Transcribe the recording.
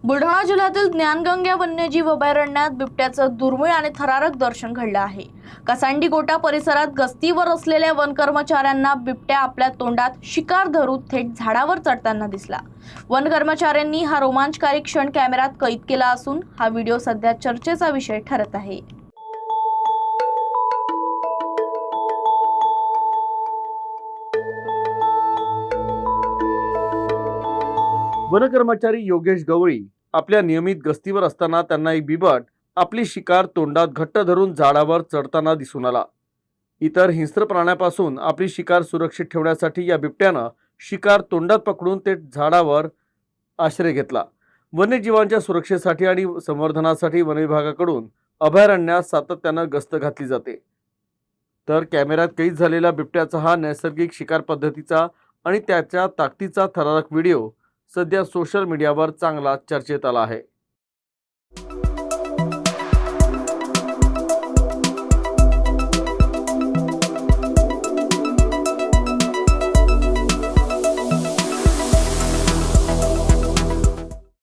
बुलढाणा जिल्ह्यातील ज्ञानगंगा वन्यजीव अभयारण्यात बिबट्याचं दुर्मिळ आणि थरारक दर्शन घडलं आहे। कसांडी गोटा परिसरात गस्तीवर असलेल्या वन कर्मचाऱ्यांना बिबट्या आपल्या तोंडात शिकार धरून थेट झाडावर चढताना दिसला। वन कर्मचाऱ्यांनी हा रोमांचकारी क्षण कॅमेऱ्यात कैद केला असून हा व्हिडिओ सध्या चर्चेचा विषय ठरत आहे। वन कर्मचारी योगेश गवळी आपल्या नियमित गस्तीवर असताना त्यांना एक बिबट आपली शिकार तोंडात घट्ट धरून झाडावर चढताना दिसून आला। इतर हिंस्र प्राण्यापासून आपली शिकार सुरक्षित ठेवण्यासाठी या बिबट्यानं शिकार तोंडात पकडून ते झाडावर आश्रय घेतला। वन्यजीवांच्या सुरक्षेसाठी आणि संवर्धनासाठी वन विभागाकडून अभयारण्यात सातत्यानं गस्त घातली जाते। तर कॅमेऱ्यात कैद झालेल्या बिबट्याचा हा नैसर्गिक शिकार पद्धतीचा आणि त्याच्या ताकदीचा थरारक व्हिडिओ सध्या सोशल मीडियावर चांगला चर्चेत आला आहे।